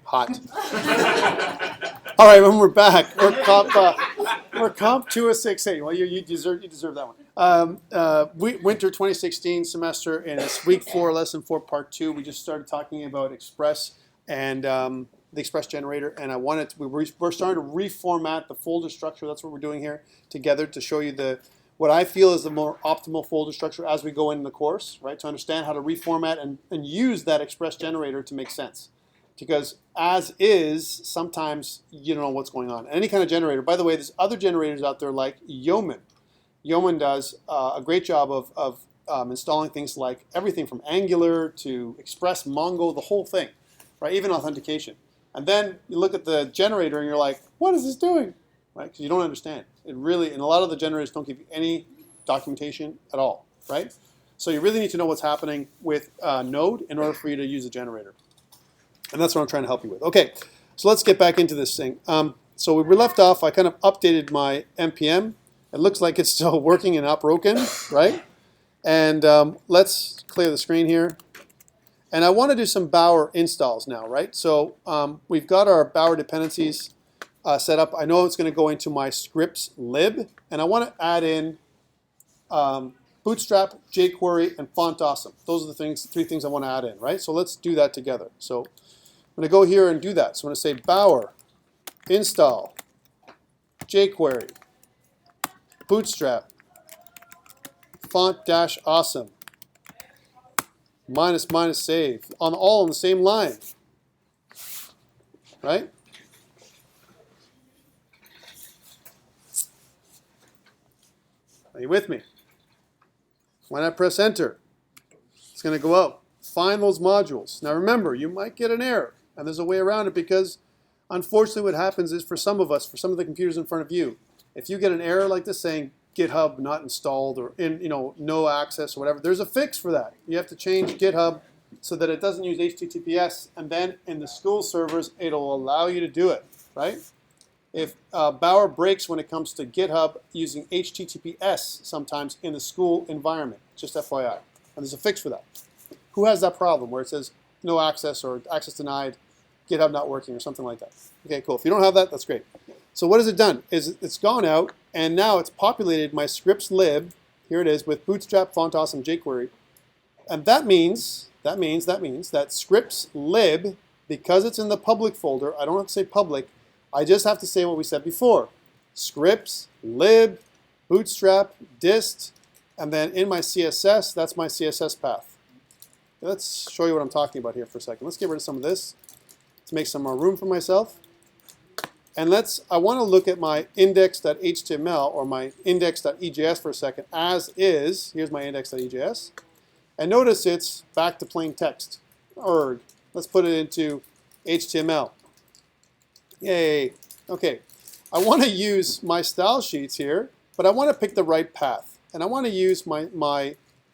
Hot. All right, when we're back, we're COMP2068. Well, you deserve that one. Winter 2016 semester, and it's week 4, lesson 4, part 2. We just started talking about Express and the Express generator, and we're starting to reformat the folder structure. That's what we're doing here together to show you what I feel is the more optimal folder structure as we go in the course, right? To understand how to reformat and use that Express generator to make sense. Because as is, sometimes you don't know what's going on. Any kind of generator. By the way, there's other generators out there like Yeoman. Yeoman does a great job of installing things like everything from Angular to Express, Mongo, the whole thing, right? Even authentication. And then you look at the generator and you're like, what is this doing? Right? Because you don't understand. It really, and a lot of the generators don't give you any documentation at all, right? So you really need to know what's happening with Node in order for you to use a generator. And that's what I'm trying to help you with. Okay, so let's get back into this thing. So we were left off, I kind of updated my NPM. It looks like it's still working and not broken, right? And let's clear the screen here. And I want to do some Bower installs now, right? So we've got our Bower dependencies set up. I know it's going to go into my scripts lib, and I want to add in Bootstrap, jQuery, and Font Awesome. Those are the 3 things I want to add in, right? So let's do that together. So I'm going to go here and do that. So I'm going to say Bower install jQuery, Bootstrap, Font-Awesome, -- save, all on the same line, right? Are you with me? When I press enter, it's going to go out. Find those modules. Now remember, you might get an error, and there's a way around it because unfortunately what happens is for some of us, for some of the computers in front of you, if you get an error like this saying GitHub not installed or no access or whatever, there's a fix for that. You have to change GitHub so that it doesn't use HTTPS, and then in the school servers it'll allow you to do it, right? If Bower breaks when it comes to GitHub using HTTPS sometimes in the school environment, just FYI. And there's a fix for that. Who has that problem where it says no access or access denied, GitHub not working or something like that? Okay, cool. If you don't have that, that's great. So what has it done? It's gone out and now it's populated my scripts lib. Here it is with Bootstrap, Font Awesome, jQuery. And that means that scripts lib, because it's in the public folder, I don't have to say public, I just have to say what we said before. Scripts, lib, bootstrap, dist, and then in my CSS, that's my CSS path. Let's show you what I'm talking about here for a second. Let's get rid of some of this to make some more room for myself. And I want to look at my index.html or my index.ejs for a second as is. Here's my index.ejs. And notice it's back to plain text. Erg. Let's put it into HTML. Yay. Okay. I want to use my style sheets here, but I want to pick the right path. And I want to use my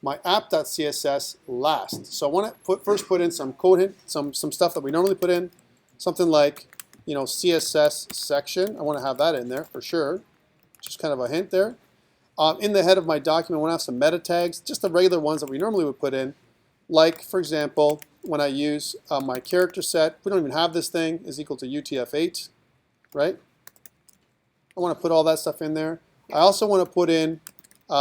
app.css last. So I want to first put in some code, some stuff that we normally put in, something like, CSS section. I want to have that in there for sure. Just kind of a hint there. In the head of my document, I want to have some meta tags, just the regular ones that we normally would put in. Like, for example, when I use my character set, we don't even have this thing, is equal to UTF-8, right? I want to put all that stuff in there. I also want to put in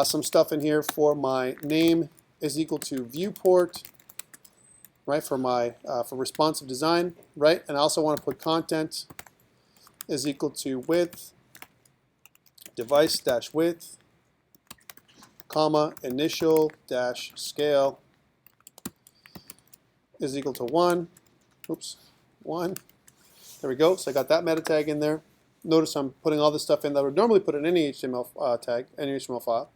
some stuff in here for my name is equal to viewport, right, for responsive design, right? And I also want to put content is equal to width, device-width, comma, initial-scale is equal to 1. Oops, 1. There we go. So I got that meta tag in there. Notice I'm putting all this stuff in that I would normally put in any HTML tag, any HTML file.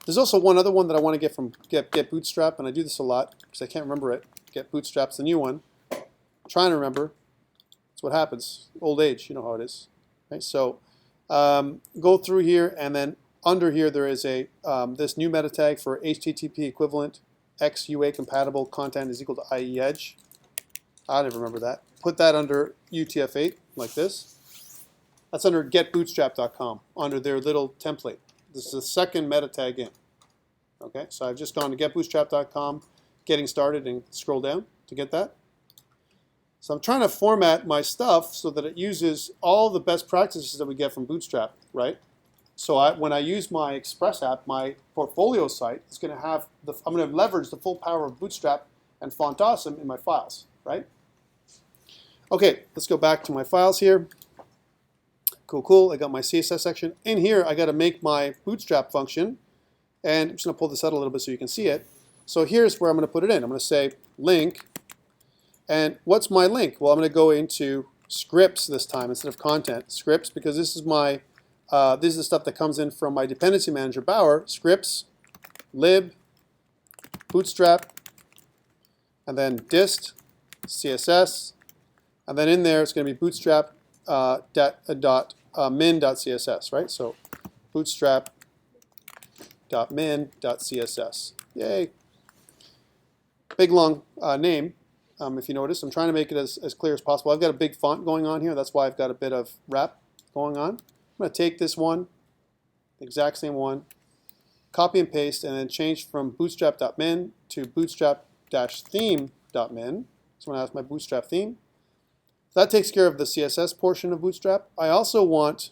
There's also one other one that I want to get from Get Bootstrap, and I do this a lot because I can't remember it. Get Bootstrap's the new one. I'm trying to remember. That's what happens. Old age, you know how it is. Right? So go through here, and then under here there is this new meta tag for HTTP equivalent XUA compatible content is equal to IE edge. I never remember that. Put that under UTF-8 like this. That's under getbootstrap.com under their little template. This is the second meta tag in. Okay, so I've just gone to getbootstrap.com, getting started, and scroll down to get that. And then I want to put in my content is equal to 1. I want to put all that stuff in that I would normally put in some HTML tag, any HTML file. There's also one other one that I want to get from Get Bootstrap, and I do this a lot because I can't remember it. So I'm trying to format my stuff so that it uses all the best practices that we get from Bootstrap, right? So when I use my Express app, my portfolio site is going to have I'm going to leverage the full power of Bootstrap and Font Awesome in my files, right? Okay, let's go back to my files here. Cool, cool. I got my CSS section. In here, I got to make my Bootstrap function, and I'm just going to pull this out a little bit so you can see it. So here's where I'm going to put it in. I'm going to say link, and what's my link? Well, I'm going to go into scripts this time instead of content. Scripts, because this is my this is the stuff that comes in from my dependency manager, Bower. Scripts, lib, Bootstrap, and then dist, CSS, and then in there it's going to be bootstrap min.css, right? So bootstrap.min.css. Yay. Big long name. If you notice, I'm trying to make it as clear as possible. I've got a big font going on here. That's why I've got a bit of wrap going on. I'm going to take this one, the exact same one, copy and paste, and then change from bootstrap.min to bootstrap-theme.min. So I'm going to have my bootstrap theme. So that takes care of the CSS portion of Bootstrap. I also want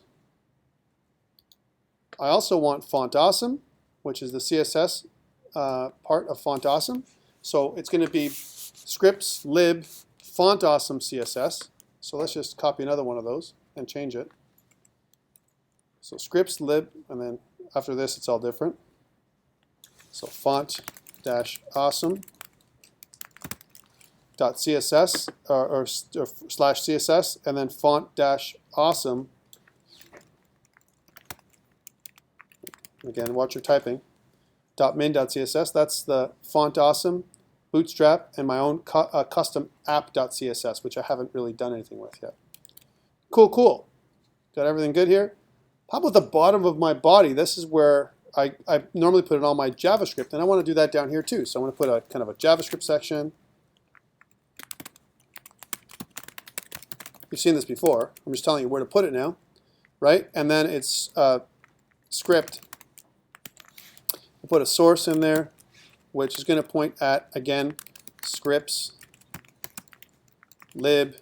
Font Awesome, which is the CSS part of Font Awesome. So it's going to be scripts lib Font Awesome CSS. So let's just copy another one of those and change it. So scripts lib, and then after this it's all different. So font-awesome .css or /css, and then font-awesome. Again, watch your typing. .min.css. That's the Font Awesome, Bootstrap, and my own custom app.css, which I haven't really done anything with yet. Cool, cool. Got everything good here. How about the bottom of my body? This is where I normally put in all my JavaScript, and I want to do that down here too. So I'm going to put a kind of a JavaScript section. You've seen this before. I'm just telling you where to put it now, right? And then it's script. We'll put a source in there, which is going to point at, again, scripts, lib,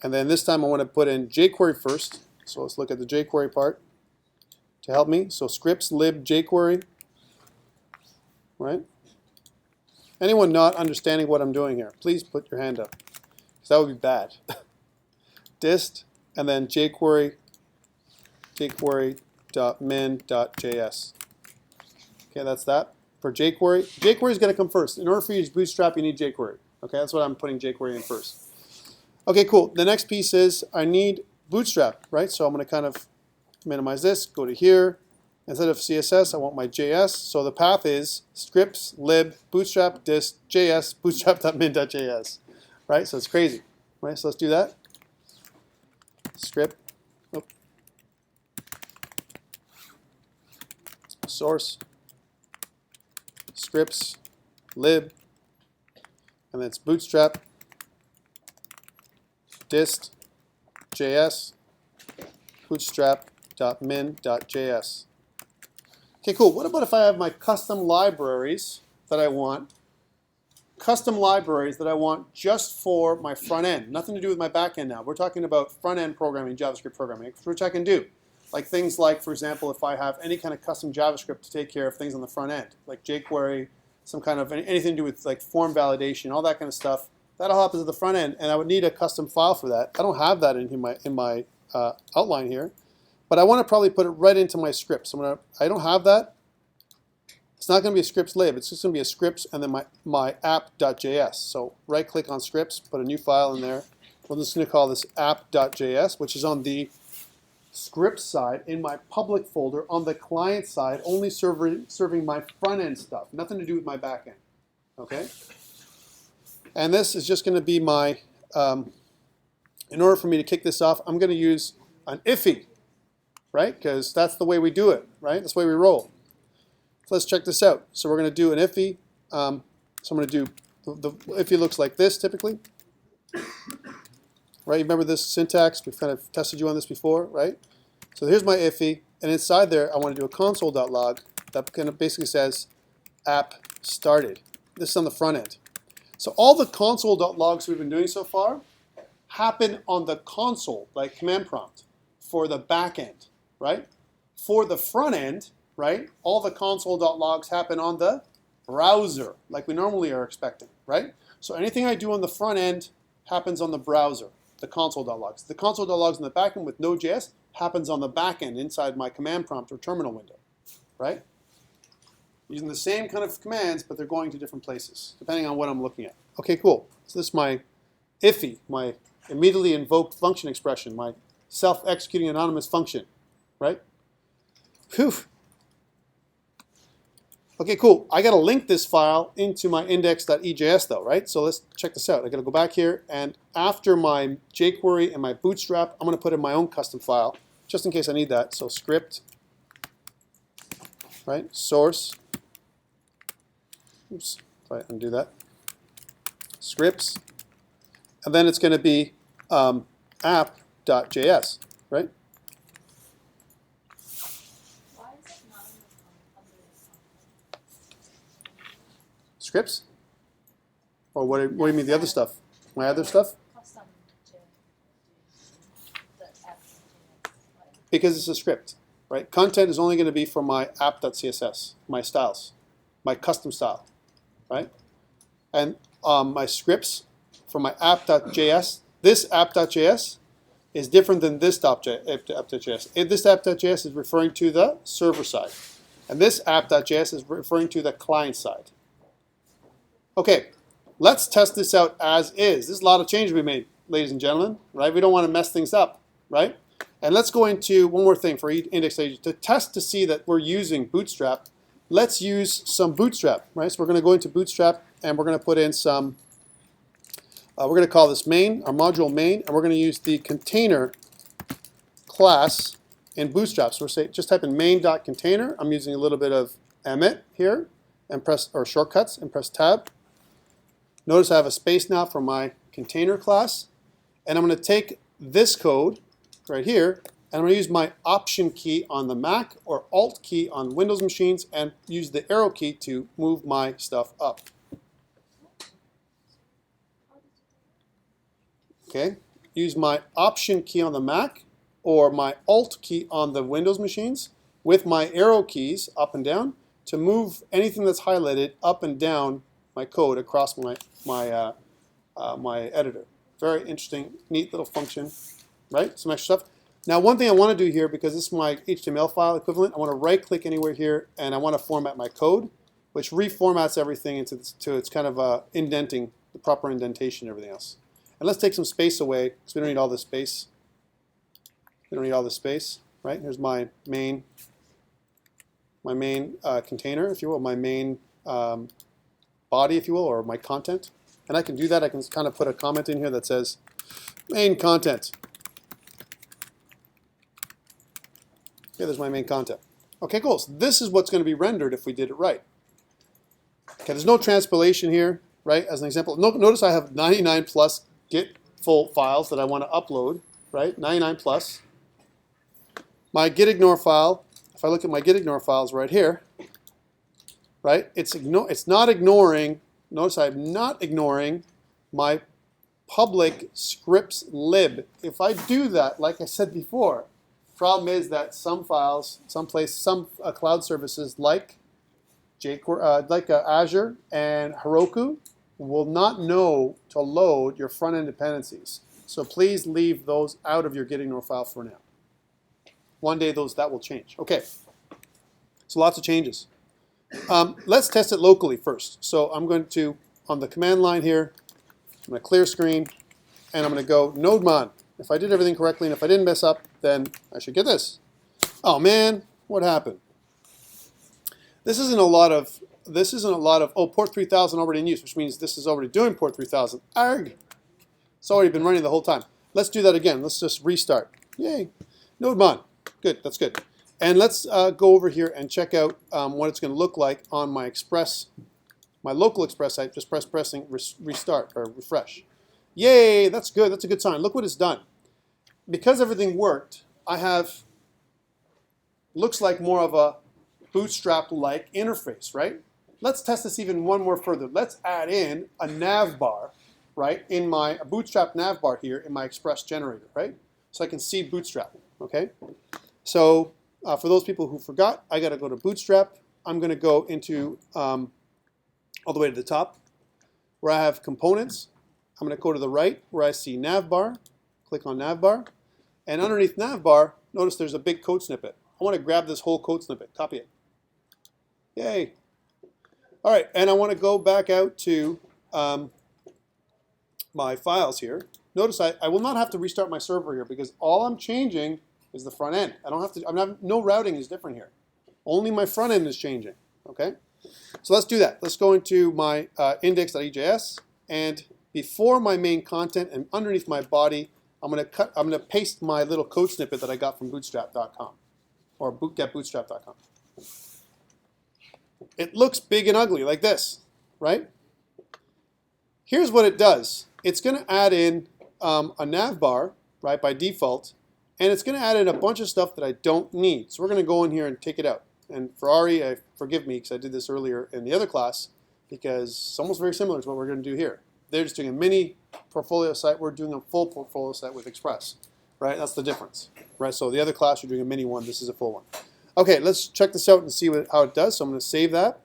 and then this time I want to put in jQuery first. So let's look at the jQuery part to help me. So scripts, lib, jQuery, right? Anyone not understanding what I'm doing here, please put your hand up, because that would be bad. Dist, and then jQuery, jQuery.min.js. Okay, that's that. For jQuery, jQuery is going to come first. In order for you to use Bootstrap, you need jQuery. Okay, that's what I'm putting jQuery in first. Okay, cool. The next piece is I need Bootstrap, right? So I'm going to kind of minimize this, go to here. Instead of CSS, I want my JS. So the path is scripts, lib, bootstrap, dist, JS, bootstrap.min.js, right? So it's crazy, right? So let's do that. Script, source, scripts, lib, and then it's bootstrap, dist, JS, bootstrap.min.js. Okay, cool. What about if I have my custom libraries that I want? Custom libraries that I want just for my front end. Nothing to do with my back end now. We're talking about front end programming, JavaScript programming, which I can do. Like things like, for example, if I have any kind of custom JavaScript to take care of things on the front end, like jQuery, some kind of anything to do with like form validation, all that kind of stuff, that'll happen to the front end, and I would need a custom file for that. I don't have that in my outline here, but I want to probably put it right into my scripts. I don't have that. It's not going to be a scripts lib. It's just going to be a scripts and then my app.js. So right click on scripts, put a new file in there. We're just going to call this app.js, which is on the script side in my public folder, on the client side, only serving my front end stuff. Nothing to do with my back end. Okay? And this is just going to be my, in order for me to kick this off, I'm going to use an iffy, right? Because that's the way we do it, right? That's the way we roll. So let's check this out. So we're going to do an iffy. So I'm going to do, the iffy looks like this typically. Right, you remember this syntax? We've kind of tested you on this before, right? So here's my iffy, and inside there I want to do a console.log that kind of basically says app started. This is on the front end. So all the console.logs we've been doing so far happen on the console, like command prompt, for the back end, right? For the front end, right, all the console.logs happen on the browser, like we normally are expecting, right? So anything I do on the front end happens on the browser, the console.logs. The console.logs in the back end with Node.js happens on the back end inside my command prompt or terminal window, right? Using the same kind of commands, but they're going to different places, depending on what I'm looking at. Okay, cool. So this is my IFI, my immediately invoked function expression, my self-executing anonymous function, right? Phew. Okay, cool. I got to link this file into my index.ejs though, right? So let's check this out. I got to go back here, and after my jQuery and my bootstrap, I'm going to put in my own custom file, just in case I need that. So script, right? Source. Oops, if I undo that. Scripts. And then it's going to be app.js, right? Scripts? Or what do you mean, the other stuff? My other stuff? Because it's a script, right? Content is only going to be for my app.css, my styles, my custom style, right? And my scripts for my app.js, this app.js is different than this app.js. This app.js is referring to the server side. And this app.js is referring to the client side. Okay, let's test this out as is. There's a lot of changes we made, ladies and gentlemen, right? We don't want to mess things up, right? And let's go into one more thing for index agent. To test to see that we're using Bootstrap, let's use some Bootstrap, right? So we're going to go into Bootstrap and we're going to put in some, we're going to call this main, our module main, and we're going to use the container class in Bootstrap. So we're just type in main.container. I'm using a little bit of emit here and press, or shortcuts, and press tab. Notice I have a space now for my container class, and I'm going to take this code right here, and I'm going to use my Option key on the Mac or Alt key on Windows machines and use the arrow key to move my stuff up. Okay, use my Option key on the Mac or my Alt key on the Windows machines with my arrow keys up and down to move anything that's highlighted up and down my code across my editor. Very interesting, neat little function, right? Some extra stuff. Now, one thing I want to do here, because this is my HTML file equivalent, I want to right-click anywhere here, and I want to format my code, which reformats everything into its kind of indenting, the proper indentation and everything else. And let's take some space away, because we don't need all this space. We don't need all this space, right? Here's my main container, if you will, my main body, if you will, or my content. And I can do that. I can kind of put a comment in here that says main content. Okay, there's my main content. Okay, cool. So this is what's going to be rendered if we did it right. Okay, there's no transpilation here, right? As an example, notice I have 99 plus Git full files that I want to upload, right? 99 plus. My gitignore file, if I look at my gitignore files right here, right? It's not ignoring, notice I'm not ignoring my public scripts lib. If I do that, like I said before, problem is that some files, some cloud services like Azure and Heroku will not know to load your front-end dependencies. So please leave those out of your gitignore file for now. One day that will change. Okay, so lots of changes. Let's test it locally first. So I'm going to, on the command line here, I'm going to clear screen, and I'm going to go nodemon. If I did everything correctly and if I didn't mess up, then I should get this. Oh man, what happened? This isn't a lot of, oh, port 3000 already in use, which means this is already doing port 3000. Arg! It's already been running the whole time. Let's do that again. Let's just restart. Yay. Nodemon. Good, that's good. And let's go over here and check out what it's going to look like on my local Express site. Just pressing restart or refresh. Yay, that's good. That's a good sign. Look what it's done. Because everything worked, I have, looks like more of a Bootstrap-like interface, right? Let's test this even one more further. Let's add in a Navbar, right, in my Bootstrap navbar here in my Express generator, right? So I can see Bootstrap, okay? So for those people who forgot, I got to go to Bootstrap. I'm going to go into all the way to the top where I have components. I'm going to go to the right where I see Navbar. Click on Navbar. And underneath Navbar, notice there's a big code snippet. I want to grab this whole code snippet, copy it. Yay. All right, and I want to go back out to my files here. Notice I will not have to restart my server here because all I'm changing is the front end. I don't have to, no routing is different here. Only my front end is changing, okay? So let's do that. Let's go into my index.ejs, and before my main content and underneath my body, I'm gonna paste my little code snippet that I got from bootstrap.com or getbootstrap.com. It looks big and ugly like this, right? Here's what it does. It's going to add in a navbar, right, by default, and it's going to add in a bunch of stuff that I don't need. So we're going to go in here and take it out. And Ferrari, forgive me because I did this earlier in the other class, because it's almost very similar to what we're going to do here. They're just doing a mini portfolio site. We're doing a full portfolio site with Express, right? That's the difference, right? So the other class, you're doing a mini one. This is a full one. Okay, let's check this out and see how it does. So I'm going to save that.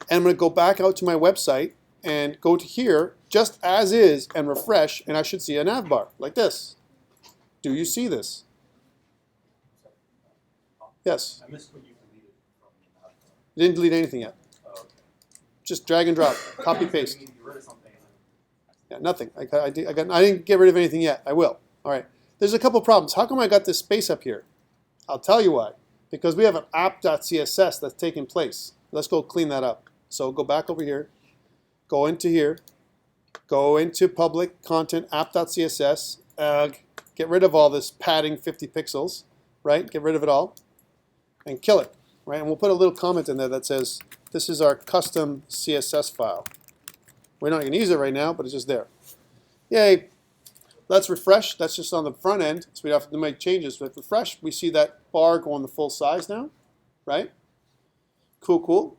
And I'm going to go back out to my website and go to here just as is and refresh, and I should see a navbar like this. Do you see this? Yes. I missed what you deleted from the navbar. You didn't delete anything yet. Oh, okay. Just drag and drop, copy paste. You get rid of something. Yeah, nothing. I didn't get rid of anything yet. I will. All right. There's a couple problems. How come I got this space up here? I'll tell you why. Because we have an app.css that's taking place. Let's go clean that up. So go back over here. Go into here. Go into public content app.css. Get rid of all this padding 50 pixels. Right? Get rid of it all. And kill it. Right? And we'll put a little comment in there that says, this is our custom CSS file. We're not going to use it right now, but it's just there. Yay. Let's refresh. That's just on the front end, so we have to make changes. But refresh, we see that bar going the full size now, right? Cool, cool.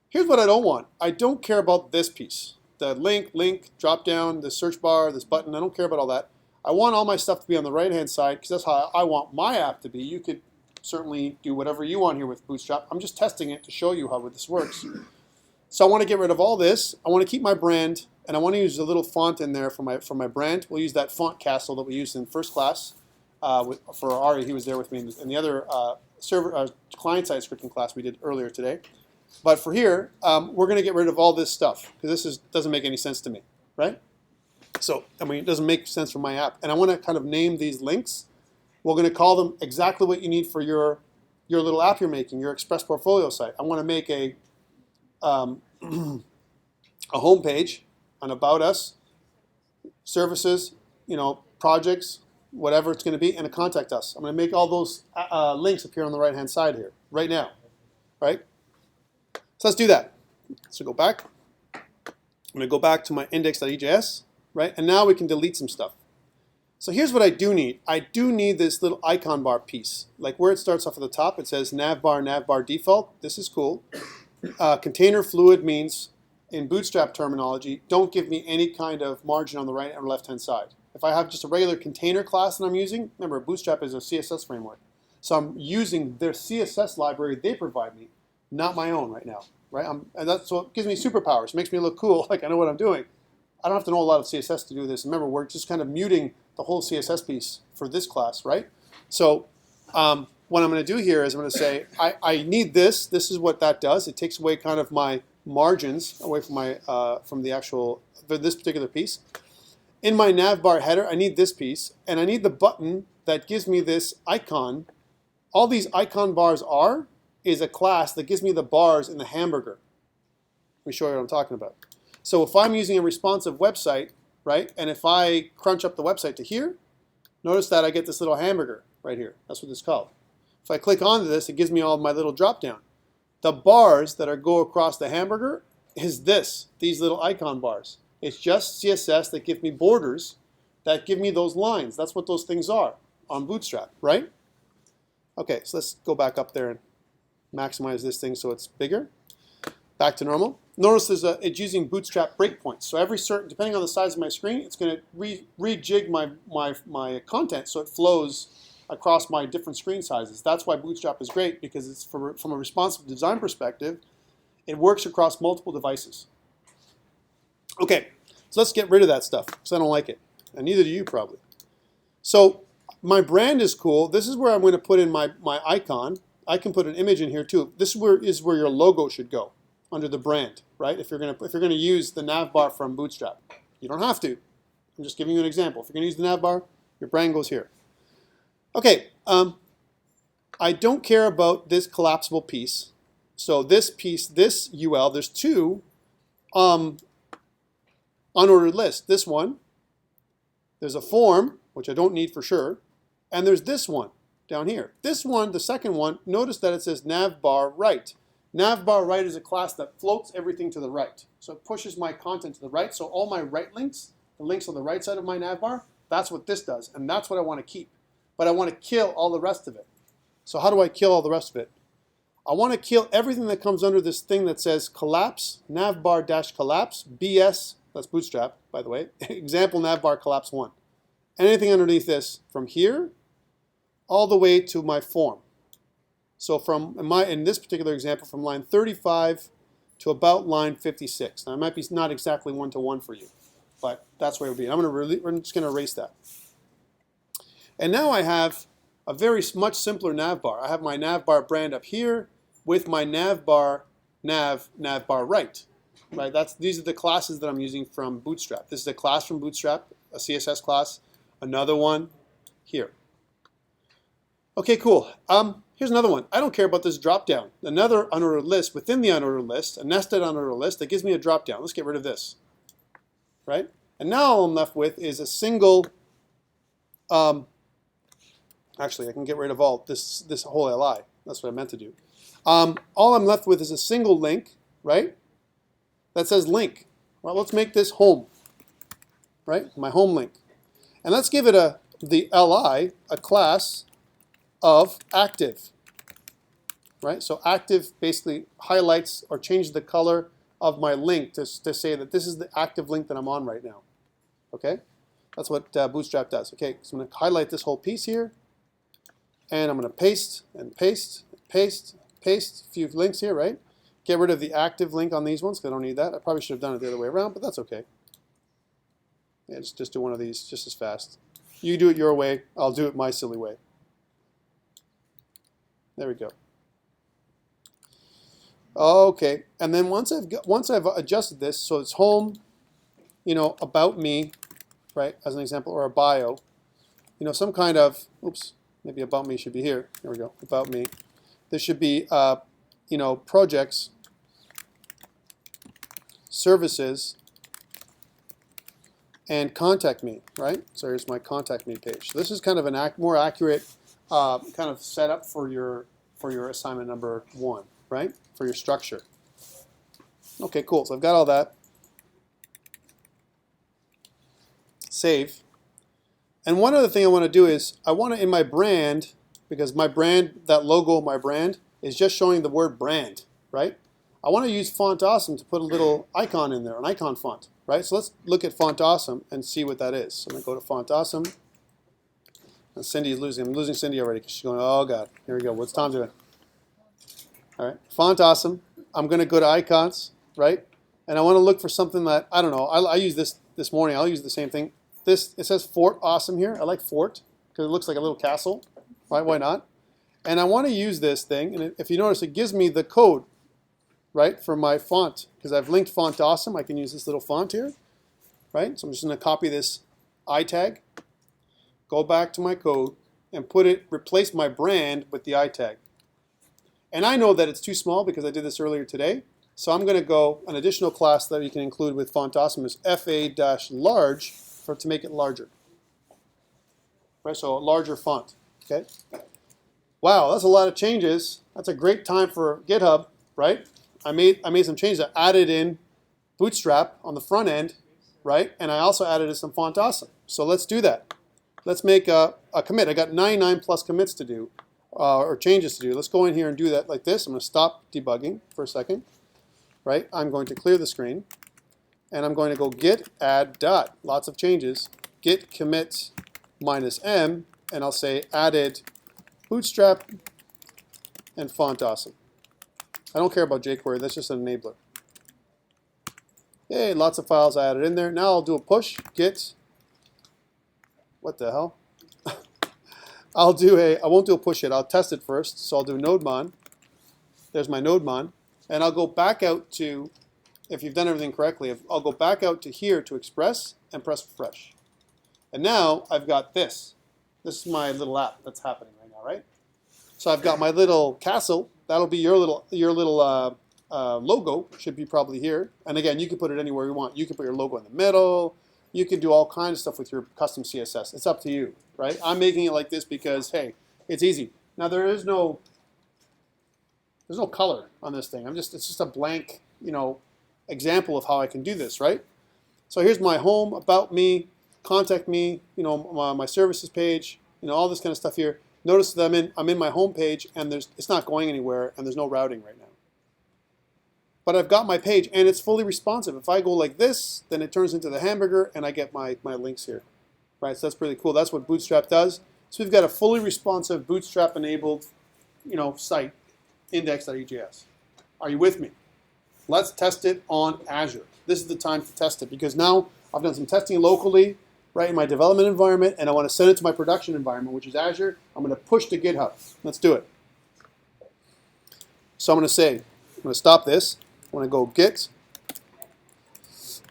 Here's what I don't want. I don't care about this piece. The link, drop down, the search bar, this button. I don't care about all that. I want all my stuff to be on the right-hand side because that's how I want my app to be. You could certainly do whatever you want here with Bootstrap. I'm just testing it to show you how this works. So I want to get rid of all this. I want to keep my brand, and I want to use a little font in there for my brand. We'll use that font castle that we used in first class for Ari. He was there with me in the other client-side scripting class we did earlier today. But for here, we're going to get rid of all this stuff because this doesn't make any sense to me, right? So, I mean, it doesn't make sense for my app. And I want to kind of name these links. We're going to call them exactly what you need for your little app you're making, your Express portfolio site. I want to make a home page, an about us, services, projects, whatever it's going to be, and a contact us. I'm going to make all those links appear on the right-hand side here, right now, right? So let's do that. So go back. I'm going to go back to my index.ejs, right? And now we can delete some stuff. So here's what I do need. I do need this little icon bar piece. Like where it starts off at the top, it says navbar default. This is cool. Container fluid means, in Bootstrap terminology, don't give me any kind of margin on the right or left-hand side. If I have just a regular container class that I'm using, remember Bootstrap is a CSS framework. So I'm using their CSS library they provide me, not my own right now. Right? And that's what gives me superpowers. It makes me look cool, like I know what I'm doing. I don't have to know a lot of CSS to do this. Remember, we're just kind of muting the whole CSS piece for this class, right? So what I'm going to do here is I'm going to say, I need this. This is what that does. It takes away kind of my margins away from my from the actual this particular piece. In my navbar header, I need this piece, and I need the button that gives me this icon. All these icon bars is a class that gives me the bars in the hamburger. Let me show you what I'm talking about. So if I'm using a responsive website, right, and if I crunch up the website to here, notice that I get this little hamburger right here. That's what it's called. If I click onto this, it gives me all my little drop down. The bars that go across the hamburger is these little icon bars. It's just CSS that give me borders that give me those lines. That's what those things are on Bootstrap, right? Okay, so let's go back up there and maximize this thing so it's bigger. Back to normal. Notice it's using Bootstrap breakpoints. So every certain, depending on the size of my screen, it's going to rejig my content so it flows across my different screen sizes. That's why Bootstrap is great, because it's from a responsive design perspective, it works across multiple devices. Okay, so let's get rid of that stuff because I don't like it, and neither do you probably. So my brand is cool. This is where I'm going to put in my icon. I can put an image in here too. This is where your logo should go, under the brand, right? If you're gonna use the Navbar from Bootstrap, you don't have to. I'm just giving you an example. If you're gonna use the Navbar, your brand goes here. Okay, I don't care about this collapsible piece. So this piece, this UL, there's two unordered lists. This one, there's a form, which I don't need for sure, and there's this one down here. This one, the second one, notice that it says Navbar right. Navbar right is a class that floats everything to the right. So it pushes my content to the right. So all my right links, the links on the right side of my Navbar, that's what this does. And that's what I want to keep. But I want to kill all the rest of it. So how do I kill all the rest of it? I want to kill everything that comes under this thing that says collapse, Navbar-collapse, BS, that's Bootstrap, by the way, example Navbar collapse 1. Anything underneath this from here all the way to my form. So from in this particular example, from line 35 to about line 56. Now it might be not exactly 1-to-1 for you, but that's where it would be. I'm just going to erase that. And now I have a much simpler Navbar. I have my Navbar brand up here with my Navbar Navbar right. These are the classes that I'm using from Bootstrap. This is a class from Bootstrap, a CSS class. Another one here. Okay, cool. Here's another one. I don't care about this drop-down. Another unordered list within the unordered list, a nested unordered list that gives me a drop-down. Let's get rid of this, right? And now all I'm left with is a single, actually I can get rid of all this whole LI. That's what I meant to do. All I'm left with is a single link, right? That says link. Well, let's make this home, right? My home link. And let's give it the LI, a class of active, right? So active basically highlights or changes the color of my link to say that this is the active link that I'm on right now, okay? That's what Bootstrap does. Okay, so I'm going to highlight this whole piece here, and I'm going to paste and paste, paste, paste a few links here, right? Get rid of the active link on these ones because I don't need that. I probably should have done it the other way around, but that's okay. Yeah, just do one of these just as fast. You do it your way, I'll do it my silly way. There we go. Okay, and then once I've adjusted this, so it's home, about me, right, as an example, or a bio, some kind of, oops, maybe about me should be here. There we go, about me. There should be, projects, services, and contact me, right? So here's my contact me page. So this is kind of an more accurate kind of setup for your assignment number 1, right? For your structure. Okay, cool. So I've got all that. Save. And one other thing I want to do is I want to, in my brand, because my brand, that logo of my brand is just showing the word brand, right? I want to use Font Awesome to put a little icon in there, an icon font, right? So let's look at Font Awesome and see what that is. So I'm going to go to Font Awesome. And Cindy is losing. I'm losing Cindy already because she's going, oh God, here we go. What's Tom doing? All right, Font Awesome. I'm going to go to icons, right? And I want to look for something that, I don't know. I use this morning. I'll use the same thing. It says Fort Awesome here. I like Fort because it looks like a little castle, right? Why not? And I want to use this thing. And if you notice, it gives me the code, right, for my font. Because I've linked Font Awesome. I can use this little font here, right? So I'm just going to copy this I tag, go back to my code, and replace my brand with the I tag. And I know that it's too small because I did this earlier today. So I'm going to go, an additional class that you can include with Font Awesome is fa-large to make it larger. Right, so a larger font, okay? Wow, that's a lot of changes. That's a great time for GitHub, right? I made some changes. I added in Bootstrap on the front end, right? And I also added in some Font Awesome. So let's do that. Let's make a commit. I got 99 plus commits to do, or changes to do. Let's go in here and do that like this. I'm going to stop debugging for a second. right? I'm going to clear the screen, and I'm going to go git add dot, lots of changes, git commit -m, and I'll say added bootstrap and font awesome. I don't care about jQuery, that's just an enabler. Yay, lots of files I added in there. Now I'll do a push, git, what the hell? I won't do a push yet, I'll test it first. So I'll do nodemon, there's my nodemon, and I'll go back out to, if you've done everything correctly, I'll go back out to here to express and press refresh. And now I've got this. This is my little app that's happening right now, right? So I've got my little castle. That'll be your little logo. Should be probably here. And again, you can put it anywhere you want. You can put your logo in the middle. You can do all kinds of stuff with your custom CSS. It's up to you, right? I'm making it like this because, hey, it's easy. Now there's no color on this thing. It's just a blank, example of how I can do this, right? So here's my home, about me, contact me, my services page, all this kind of stuff here. Notice that I'm in my home page and it's not going anywhere and there's no routing right now. But I've got my page and it's fully responsive. If I go like this, then it turns into the hamburger and I get my links here. Right, so that's pretty cool. That's what Bootstrap does. So we've got a fully responsive Bootstrap enabled, site, index.ejs. Are you with me? Let's test it on Azure. This is the time to test it because now I've done some testing locally, right, in my development environment, and I want to send it to my production environment, which is Azure. I'm going to push to GitHub. Let's do it. So I'm going to stop this. I'm going to go git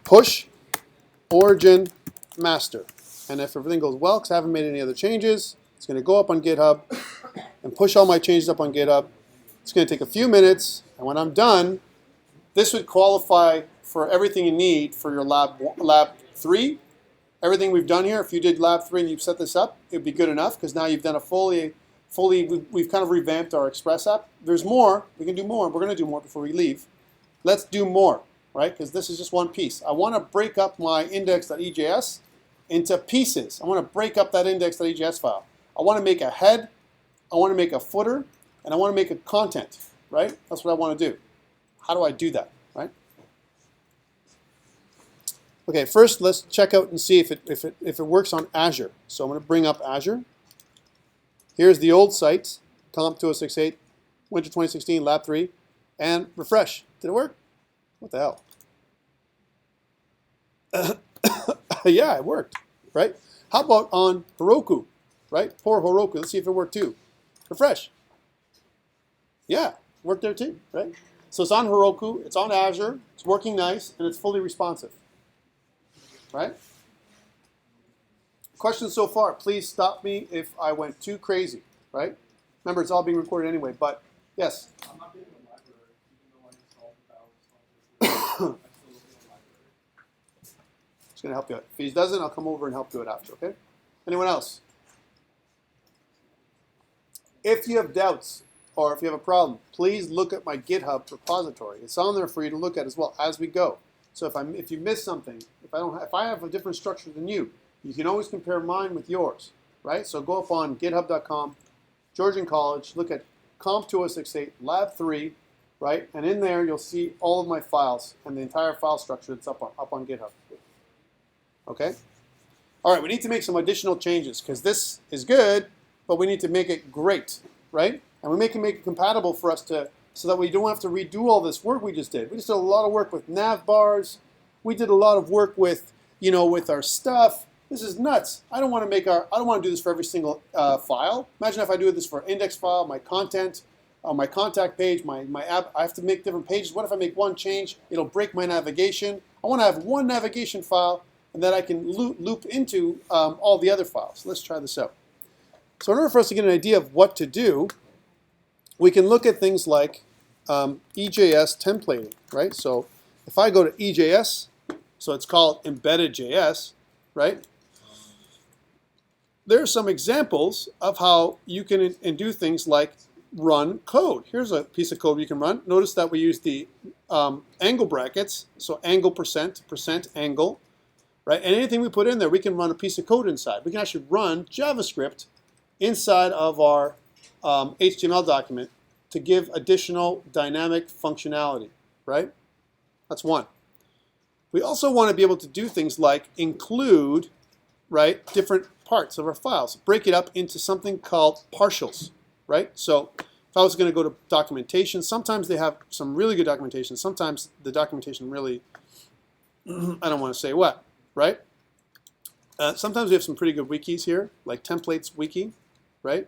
push origin master. And if everything goes well, because I haven't made any other changes, it's going to go up on GitHub and push all my changes up on GitHub. It's going to take a few minutes, and when I'm done, this would qualify for everything you need for your lab 3. Everything we've done here, if you did lab 3 and you've set this up, it would be good enough because now you've done we've kind of revamped our Express app. There's more. We can do more. We're going to do more before we leave. Let's do more, right? Because this is just one piece. I want to break up my index.ejs into pieces. I want to break up that index.ejs file. I want to make a head, I want to make a footer, and I want to make a content, right? That's what I want to do. How do I do that, right? Okay, first let's check out and see if it works on Azure. So I'm going to bring up Azure. Here's the old site, COMP2068, Winter 2016, Lab 3, and refresh. Did it work? What the hell? Yeah, it worked, right? How about on Heroku, right? Poor Heroku. Let's see if it worked too. Refresh. Yeah, worked there too, right? So it's on Heroku, it's on Azure, it's working nice, and it's fully responsive, right? Questions so far? Please stop me if I went too crazy, right? Remember, it's all being recorded anyway, but yes? I'm not getting a library, even though I installed the valve, I'm still looking at library. It's going to help you out. If he doesn't, I'll come over and help you out after, okay? Anyone else? If you have doubts or if you have a problem, please look at my GitHub repository. It's on there for you to look at as well as we go. So if you miss something, if I have a different structure than you can always compare mine with yours, right? So go up on github.com, Georgian College, look at COMP2068, Lab 3, right? And in there you'll see all of my files and the entire file structure that's up on GitHub. Okay? All right, we need to make some additional changes because this is good, but we need to make it great, right? And we make it compatible for us so that we don't have to redo all this work we just did. We just did a lot of work with Navbars. We did a lot of work with, with our stuff. This is nuts. I don't want to do this for every single file. Imagine if I do this for index file, my content, my contact page, my app. I have to make different pages. What if I make one change? It'll break my navigation. I want to have one navigation file, and then I can loop into all the other files. Let's try this out. So in order for us to get an idea of what to do, we can look at things like EJS templating, right? So if I go to EJS, so it's called embedded.js, right? There are some examples of how you can do things like run code. Here's a piece of code you can run. Notice that we use the angle brackets, so angle percent angle, right? And anything we put in there, we can run a piece of code inside. We can actually run JavaScript inside of our HTML document to give additional dynamic functionality, right? That's one. We also want to be able to do things like include, right, different parts of our files. Break it up into something called partials, right? So if I was going to go to documentation, sometimes they have some really good documentation. Sometimes the documentation really, I don't want to say what, right? Sometimes we have some pretty good wikis here, like templates wiki, right?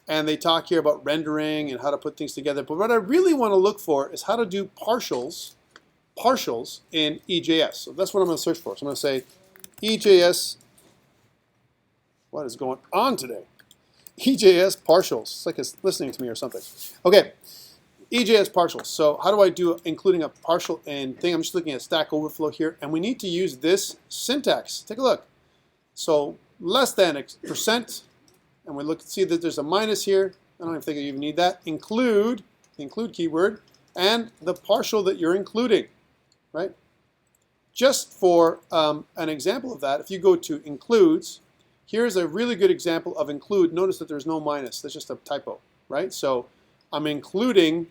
And they talk here about rendering and how to put things together. But what I really want to look for is how to do partials in EJS. So that's what I'm going to search for. So I'm going to say EJS. What is going on today? EJS partials. It's like it's listening to me or something. Okay, EJS partials. So how do I do including a partial and thing? I'm just looking at Stack Overflow here, and we need to use this syntax. Take a look. So less than %, and we see that there's a minus here. I don't even think I even need that. Include, the include keyword, and the partial that you're including, right? Just for an example of that, if you go to includes, here's a really good example of include. Notice that there's no minus. That's just a typo, right? So I'm including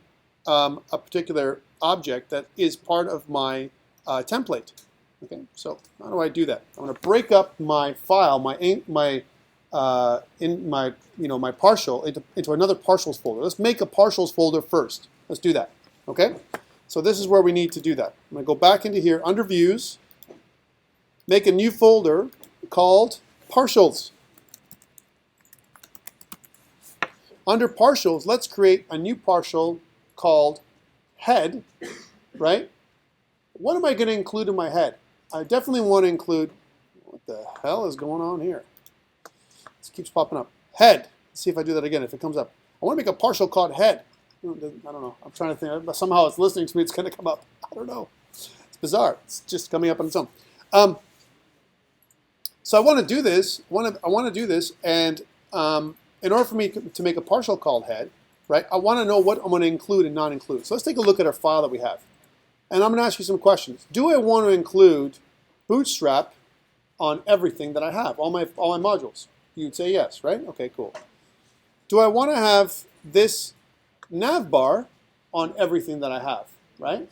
a particular object that is part of my template. Okay, so how do I do that? I'm going to break up my file, my partial into another partials folder. Let's make a partials folder first. Let's do that. Okay, so this is where we need to do that. I'm going to go back into here under views, make a new folder called partials. Under partials, let's create a new partial called head, right? What am I going to include in my head? I definitely want to include, what the hell is going on here? This keeps popping up. Head. Let's see if I do that again, if it comes up. I want to make a partial called head. I don't know. I'm trying to think. Somehow it's listening to me. It's going to come up. I don't know. It's bizarre. It's just coming up on its own. So I want to do this. I want to do this, and in order for me to make a partial called head, right, I want to know what I'm going to include and not include. So let's take a look at our file that we have. And I'm going to ask you some questions. Do I want to include Bootstrap on everything that I have, all my modules? You'd say yes, right? Okay, cool. Do I want to have this Navbar on everything that I have, right?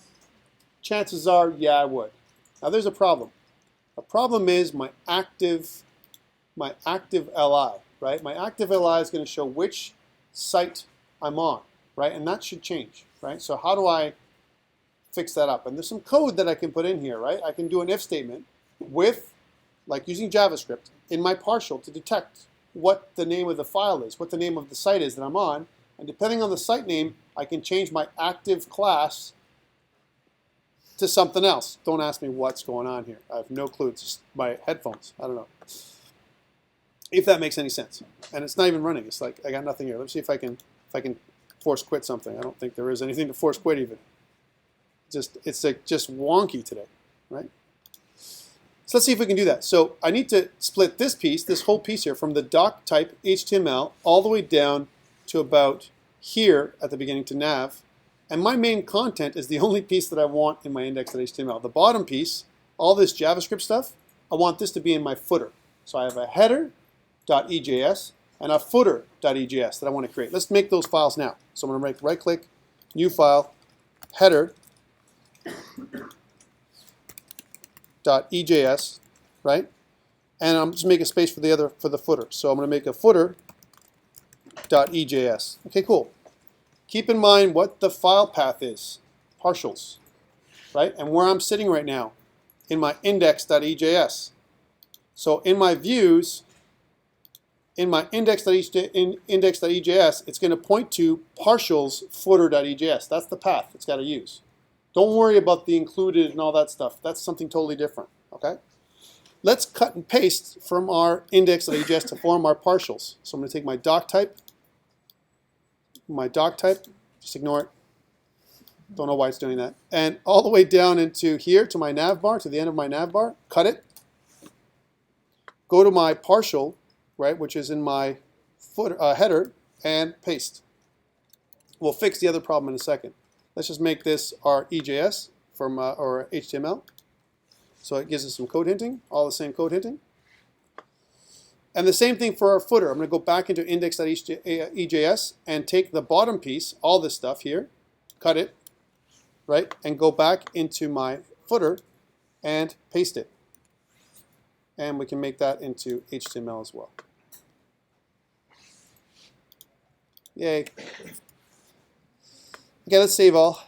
Chances are, yeah, I would. Now there's a problem. The problem is my active LI, right? My active LI is going to show which site I'm on, right? And that should change, right? So how do I fix that up? And there's some code that I can put in here, right? I can do an if statement with, like using JavaScript, in my partial to detect what the name of the file is, what the name of the site is that I'm on, and depending on the site name, I can change my active class to something else. Don't ask me what's going on here. I have no clue. It's just my headphones. I don't know. If that makes any sense. And it's not even running. It's like I got nothing here. Let's see if I can force quit something. I don't think there is anything to force quit even. It's like just wonky today, right? So let's see if we can do that. So I need to split this piece, this whole piece here, from the doc type HTML all the way down to about here at the beginning to nav. And my main content is the only piece that I want in my index.html. The bottom piece, all this JavaScript stuff, I want this to be in my footer. So I have a header.ejs and a footer.ejs that I want to create. Let's make those files now. So I'm going to make right-click, new file, header.ejs, right? And I'm just making a space for the footer. So I'm going to make a footer.ejs. Okay, cool. Keep in mind what the file path is, partials, right? And where I'm sitting right now in my index.ejs. So in my views, in my index.ejs, it's going to point to partials footer.ejs. That's the path it's got to use. Don't worry about the included and all that stuff. That's something totally different, okay? Let's cut and paste from our index.ejs to form our partials. So I'm going to take my doc type, just ignore it. Don't know why it's doing that. And all the way down into here to my navbar, to the end of my navbar, cut it. Go to my partial, right, which is in my header, and paste. We'll fix the other problem in a second. Let's just make this our EJS from or HTML. So it gives us some code hinting, all the same code hinting. And the same thing for our footer. I'm going to go back into index.ejs and take the bottom piece, all this stuff here, cut it, right, and go back into my footer and paste it. And we can make that into HTML as well. Yay. Okay, let's save all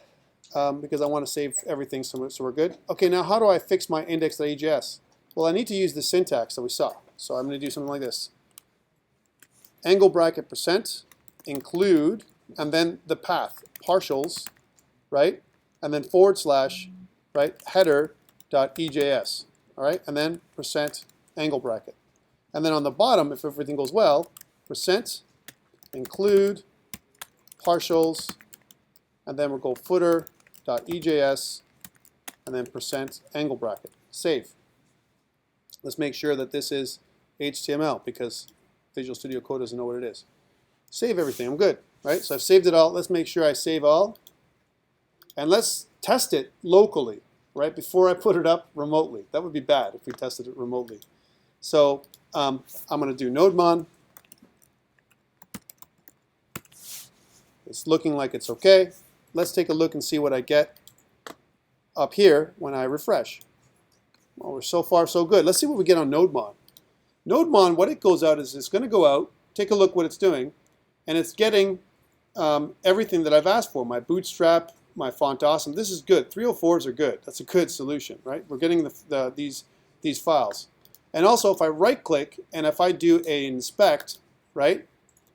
because I want to save everything so we're good. Okay, now how do I fix my index.ejs? Well, I need to use the syntax that we saw. So I'm going to do something like this. Angle bracket percent, include, and then the path, partials, right? And then forward slash, right, header.ejs, all right? And then percent angle bracket. And then on the bottom, if everything goes well, percent include partials, and then we'll go footer.ejs, and then percent angle bracket. Save. Let's make sure that this is HTML because Visual Studio Code doesn't know what it is. Save everything. I'm good, right? So I've saved it all. Let's make sure I save all. And let's test it locally, right, before I put it up remotely. That would be bad if we tested it remotely. So I'm going to do nodemon. It's looking like it's okay. Let's take a look and see what I get up here when I refresh. Well, we're so far so good. Let's see what we get on nodemon. Nodemon, what it goes out is it's going to go out, take a look what it's doing, and it's getting everything that I've asked for. My bootstrap, my font awesome. This is good. 304s are good. That's a good solution, right? We're getting these files. And also, if I right-click and if I do a inspect, right,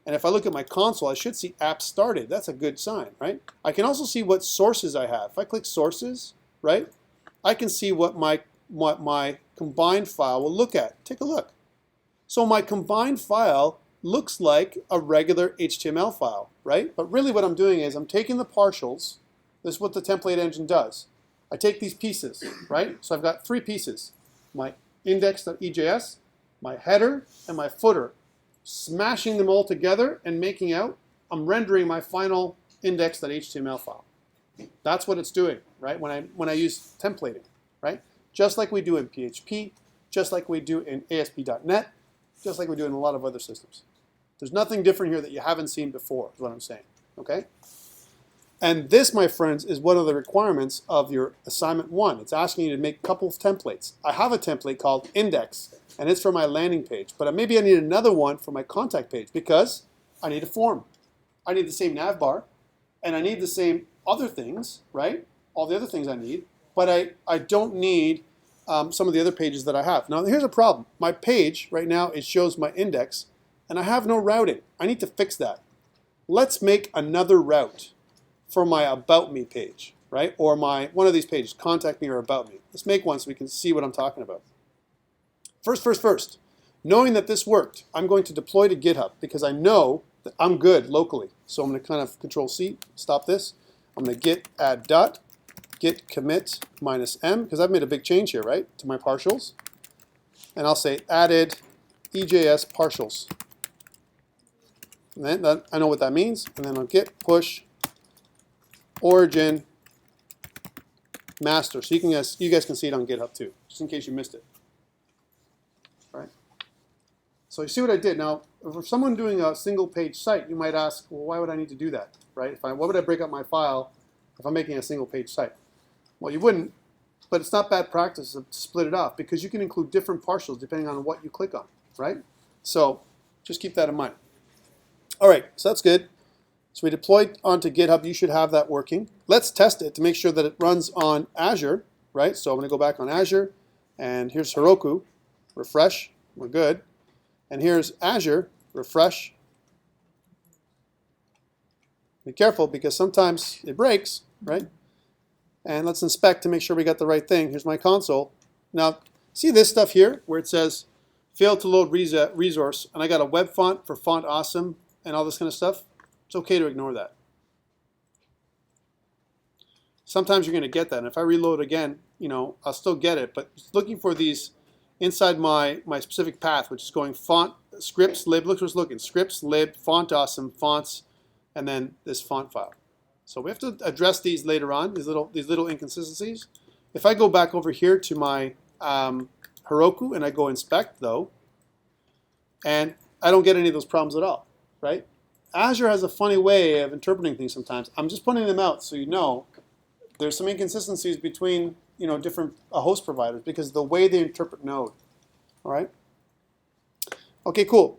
and if I look at my console, I should see apps started. That's a good sign, right? I can also see what sources I have. If I click sources, right, I can see what my combined file will look at. Take a look. So my combined file looks like a regular HTML file, right? But really what I'm doing is I'm taking the partials. This is what the template engine does. I take these pieces, right? So I've got 3 pieces. My index.ejs, my header, and my footer. Smashing them all together and making out, I'm rendering my final index.html file. That's what it's doing, right? When I use templating, right? Just like we do in PHP, just like we do in ASP.NET, just like we do in a lot of other systems. There's nothing different here that you haven't seen before, is what I'm saying, okay? And this, my friends, is one of the requirements of your assignment 1. It's asking you to make a couple of templates. I have a template called index, and it's for my landing page. But maybe I need another one for my contact page because I need a form. I need the same navbar, and I need the same other things, right? All the other things I need, but I don't need some of the other pages that I have. Now, here's a problem. My page right now, it shows my index, and I have no routing. I need to fix that. Let's make another route for my About Me page, right? Or one of these pages, Contact Me or About Me. Let's make one so we can see what I'm talking about. First. Knowing that this worked, I'm going to deploy to GitHub because I know that I'm good locally. So I'm going to kind of Control-C, stop this. I'm going to git add dot, git commit -m, because I've made a big change here, right, to my partials. And I'll say added EJS partials. And then I know what that means. And then I'll git push origin master. So you guys can see it on GitHub too, just in case you missed it. Right? So you see what I did. Now, for someone doing a single page site, you might ask, well, why would I need to do that? Right? Why would I break up my file if I'm making a single page site? Well, you wouldn't, but it's not bad practice to split it off because you can include different partials depending on what you click on, right? So just keep that in mind. All right, so that's good. So we deployed onto GitHub. You should have that working. Let's test it to make sure that it runs on Azure, right? So I'm going to go back on Azure, and here's Heroku. Refresh. We're good. And here's Azure. Refresh. Be careful because sometimes it breaks, right? And let's inspect to make sure we got the right thing. Here's my console. Now, see this stuff here where it says failed to load resource, and I got a web font for font awesome and all this kind of stuff. It's okay to ignore that. Sometimes you're going to get that, and if I reload again, I'll still get it. But looking for these inside my specific path, which is going font scripts lib. Look what's looking scripts lib font awesome fonts, and then this font file. So we have to address these later on. These little inconsistencies. If I go back over here to my Heroku and I go inspect though, and I don't get any of those problems at all, right? Azure has a funny way of interpreting things sometimes. I'm just pointing them out so you know there's some inconsistencies between different host providers because of the way they interpret Node. All right. Okay, cool.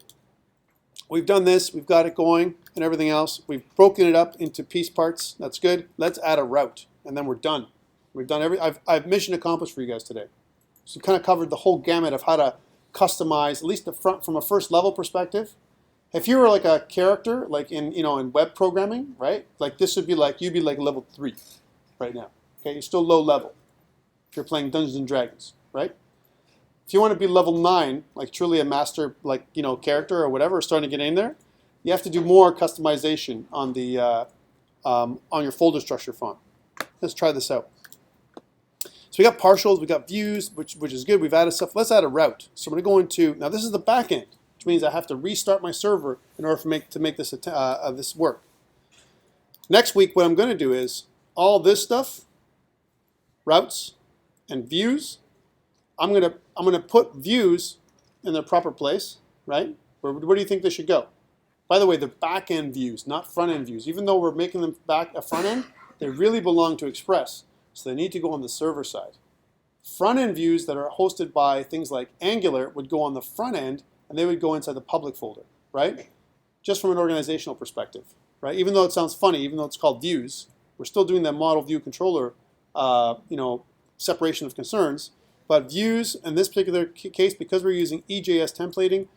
We've done this. We've got it going and everything else. We've broken it up into piece parts. That's good. Let's add a route, and then we're done. We've done I've mission accomplished for you guys today. So we kind of covered the whole gamut of how to customize, at least the front from a first level perspective. If you were like a character, like in web programming, right? Like this would be like you'd be like level 3 right now. Okay, you're still low level if you're playing Dungeons and Dragons, right? If you want to be level 9, like truly a master, like character or whatever, starting to get in there, you have to do more customization on the on your folder structure font. Let's try this out. So we got partials, we got views, which is good. We've added stuff. Let's add a route. So I'm going to go into now. This is the back end, which means I have to restart my server in order to make this this work. Next week, what I'm going to do is all this stuff, routes and views. I'm gonna put views in their proper place, right? Where do you think they should go? By the way, they're back end views, not front end views. Even though we're making them back a front end, they really belong to Express, so they need to go on the server side. Front end views that are hosted by things like Angular would go on the front end, and they would go inside the public folder, right? Just from an organizational perspective, right? Even though it sounds funny, even though it's called views, we're still doing that model view controller, separation of concerns. But views, in this particular case, because we're using EJS templating,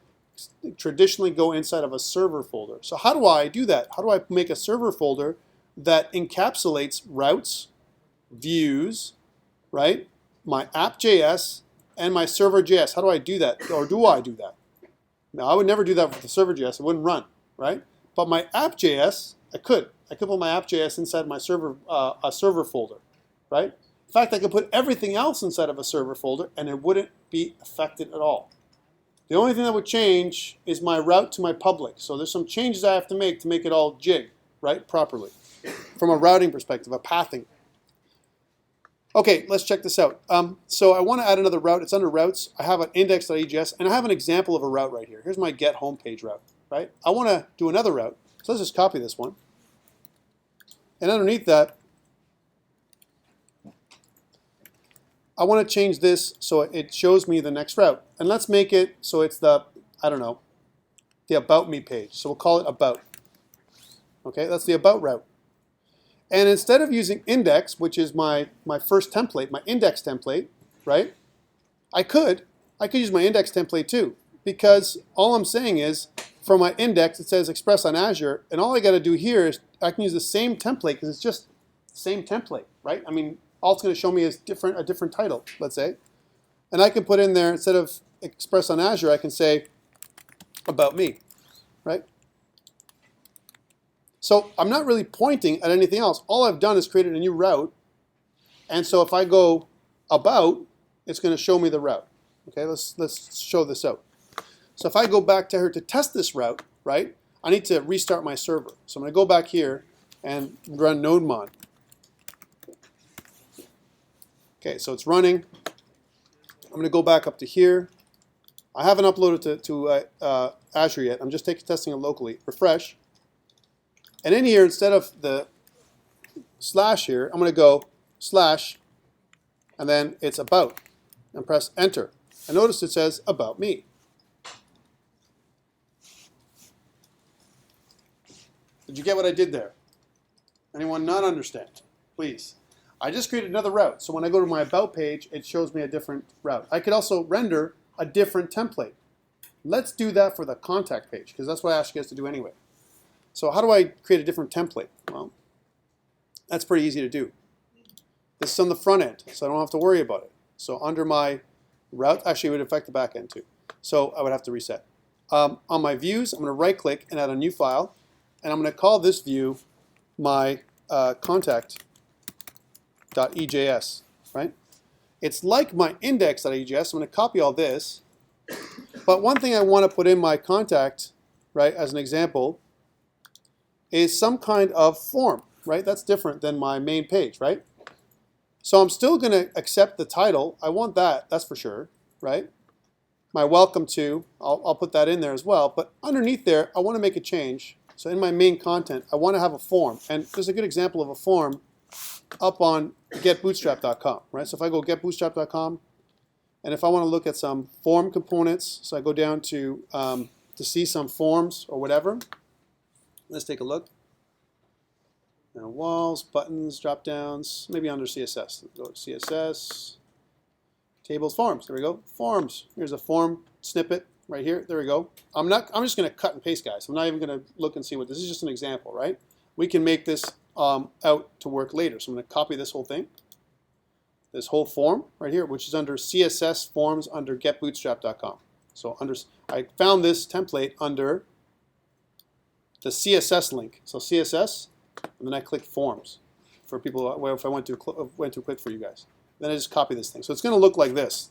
traditionally go inside of a server folder. So how do I do that? How do I make a server folder that encapsulates routes, views, right? My app.js and my server.js. How do I do that? Or do I do that? Now, I would never do that with the server.js. It wouldn't run, right? But my app.js, I could. I could put my app.js inside my server, a server folder, right? In fact, I could put everything else inside of a server folder and it wouldn't be affected at all. The only thing that would change is my route to my public. So there's some changes I have to make it all jig, right, properly. From a routing perspective, a pathing. Okay, let's check this out. So I want to add another route. It's under routes. I have an index.ejs, and I have an example of a route right here. Here's my get homepage route, right? I want to do another route. So let's just copy this one. And underneath that, I want to change this so it shows me the next route. And let's make it so it's the, I don't know, the About Me page. So we'll call it About. Okay, that's the About route. And instead of using index, which is my first template, my index template, right? I could use my index template too, because all I'm saying is, for my index, it says Express on Azure, and all I got to do here is I can use the same template because it's just the same template, right? I mean, all it's going to show me is a different title, let's say. And I can put in there, instead of Express on Azure, I can say About Me, right? So I'm not really pointing at anything else. All I've done is created a new route. And so if I go About, it's going to show me the route. Okay, let's show this out. So if I go back to here to test this route, right, I need to restart my server. So I'm going to go back here and run nodemon. Okay, so it's running. I'm going to go back up to here. I haven't uploaded to Azure yet. I'm just testing it locally. Refresh. And in here, instead of the slash here, I'm going to go slash, and then it's About, and press Enter. And notice it says About Me. Did you get what I did there? Anyone not understand? Please. I just created another route. So when I go to my About page, it shows me a different route. I could also render a different template. Let's do that for the contact page, because that's what I asked you guys to do anyway. So how do I create a different template? Well, that's pretty easy to do. This is on the front end, so I don't have to worry about it. So under my route, actually it would affect the back end too. So I would have to reset. On my views, I'm going to right click and add a new file. And I'm going to call this view my contact.ejs, right? It's like my index.ejs. I'm going to copy all this. But one thing I want to put in my contact, right, as an example, is some kind of form, right? That's different than my main page, right? So I'm still going to accept the title. I want that, that's for sure, right? My welcome to, I'll put that in there as well. But underneath there, I want to make a change. So in my main content, I want to have a form. And there's a good example of a form up on getbootstrap.com, right? So if I go getbootstrap.com, and if I want to look at some form components, so I go down to see some forms or whatever. Let's take a look. Now, walls, buttons, drop downs, maybe under CSS. Go to CSS, tables, forms. There we go. Forms. Here's a form snippet right here. There we go. I'm just going to cut and paste, guys. I'm not even going to look and see what this is. Just an example, right? We can make this out to work later. So I'm going to copy this whole thing, this whole form right here, which is under CSS forms under getbootstrap.com. So I found this template under the CSS link. So CSS, and then I click forms for people. Well, if I went too quick for you guys, then I just copy this thing. So it's going to look like this.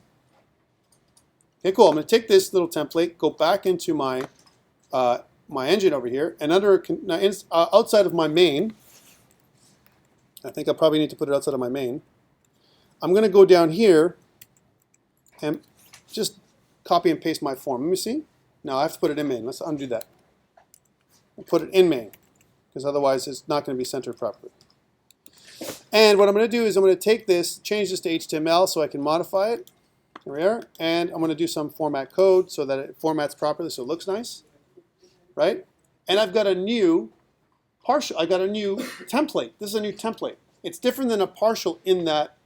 Okay, cool. I'm going to take this little template, go back into my my engine over here, and outside of my main, I think I probably need to put it outside of my main. I'm going to go down here and just copy and paste my form. Let me see. No, I have to put it in main. Let's undo that. I'll put it in main, because otherwise it's not going to be centered properly. And what I'm going to do is I'm going to take this, change this to HTML so I can modify it. Here we are. And I'm going to do some format code so that it formats properly so it looks nice. Right? And I've got a new partial. I got a new template. This is a new template. It's different than a partial in that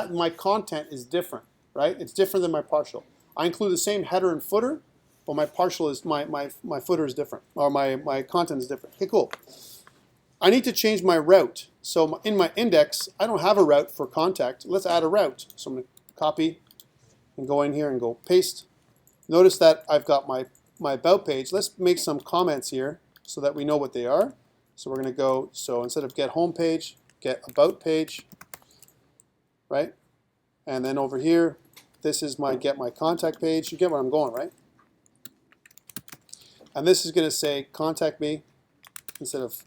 my content is different. Right? It's different than my partial. I include the same header and footer, but my partial is my footer is different, or my content is different. Okay, cool. I need to change my route. So in my index, I don't have a route for contact. Let's add a route. So I'm going to copy and go in here and go paste. Notice that I've got my about page. Let's make some comments here so that we know what they are. So we're going to go, so instead of get home page, get about page, right? And then over here, this is my get my contact page. You get where I'm going, right? And this is going to say contact me instead of,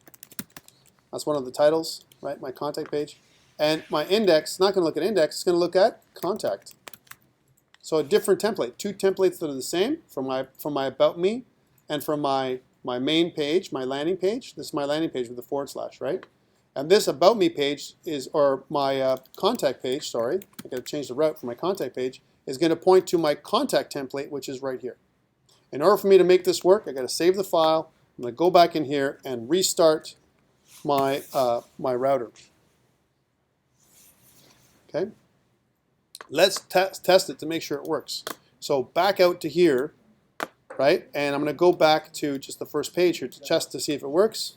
that's one of the titles, right? My contact page. And my index, it's not going to look at index, it's going to look at contact. So a different template, two templates that are the same from my about me and from my main page, my landing page. This is my landing page with the /, right? And this about me page is, or my contact page, sorry, I got to change the route for my contact page, is going to point to my contact template, which is right here. In order for me to make this work, I got to save the file. I'm going to go back in here and restart my my router. Okay. Let's test it to make sure it works. So back out to here, right? And I'm going to go back to just the first page here to test to see if it works.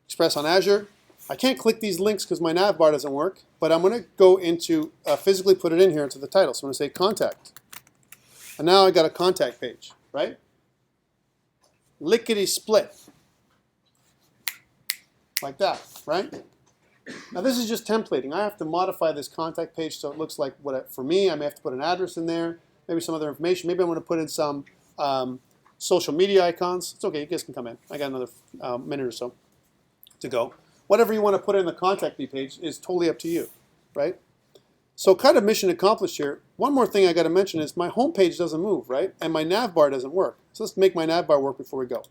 Express on Azure. I can't click these links because my navbar doesn't work, but I'm going to go into physically put it in here into the title. So I'm going to say contact. And now I got a contact page, right? Lickety split. Like that, right? Now this is just templating. I have to modify this contact page so it looks like for me. I may have to put an address in there, maybe some other information. Maybe I want to put in some social media icons. It's okay, you guys can come in. I got another minute or so to go. Whatever you want to put in the contact me page is totally up to you, right? So kind of mission accomplished here. One more thing I got to mention is my home page doesn't move, right? And my navbar doesn't work. So let's make my navbar work before we go.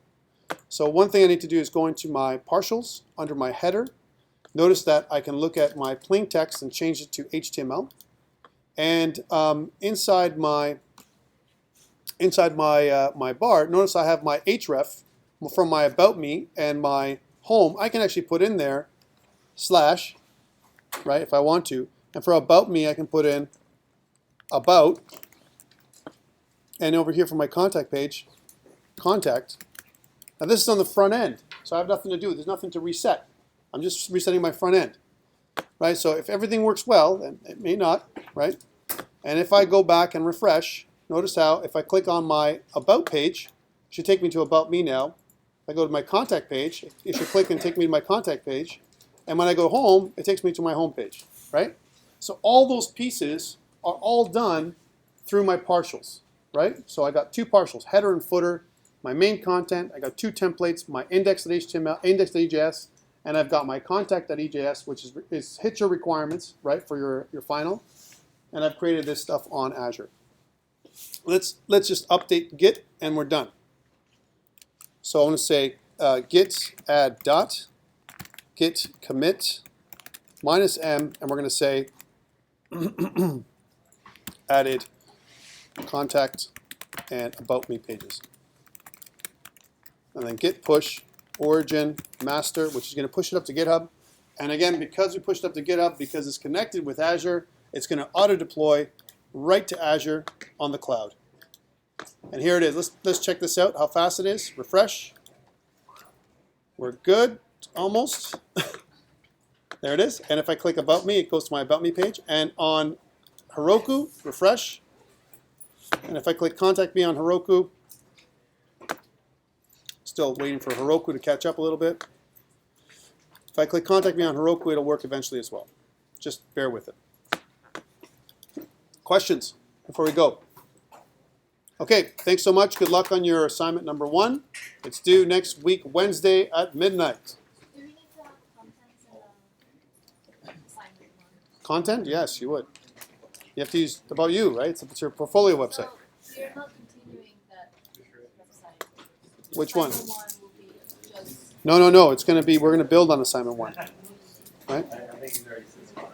So one thing I need to do is go into my partials under my header. Notice that I can look at my plain text and change it to HTML. And inside my bar, notice I have my href from my about me and my home. I can actually put in there / right, if I want to. And for about me, I can put in about. And over here for my contact page, contact. Now this is on the front end, so I have nothing to do. There's nothing to reset. I'm just resetting my front end, right? So if everything works well, and it may not, right? And if I go back and refresh, notice how if I click on my about page, it should take me to about me now. If I go to my contact page, it should click and take me to my contact page. And when I go home, it takes me to my home page, right? So all those pieces are all done through my partials, right? So I got two partials, header and footer, my main content. I got two templates, my index.html, index.ejs, and I've got my contact.ejs, which hits your requirements, right, for your final. And I've created this stuff on Azure. Let's just update Git, and we're done. So I'm going to say git add dot, git commit minus M, and we're going to say added contact and about me pages. And then git push origin master, which is going to push it up to GitHub. And again, because we pushed up to GitHub, because it's connected with Azure, it's going to auto deploy right to Azure on the cloud. And here it is. Let's check this out, how fast it is. Refresh. We're good, almost. There it is. And if I click About Me, it goes to my About Me page. And on Heroku, refresh. And if I click Contact Me on Heroku, still waiting for Heroku to catch up a little bit. If I click Contact Me on Heroku, it'll work eventually as well. Just bear with it. Questions before we go? Okay, thanks so much. Good luck on your assignment number 1. It's due next week, Wednesday at midnight. Do we need to have contents in the assignment one? Content? Yes, you would. You have to use About You, right? It's your portfolio website. So you're not continuing that website. Which one? Assignment one will be just No. It's going to be, we're going to build on assignment 1. Right? I think he's already said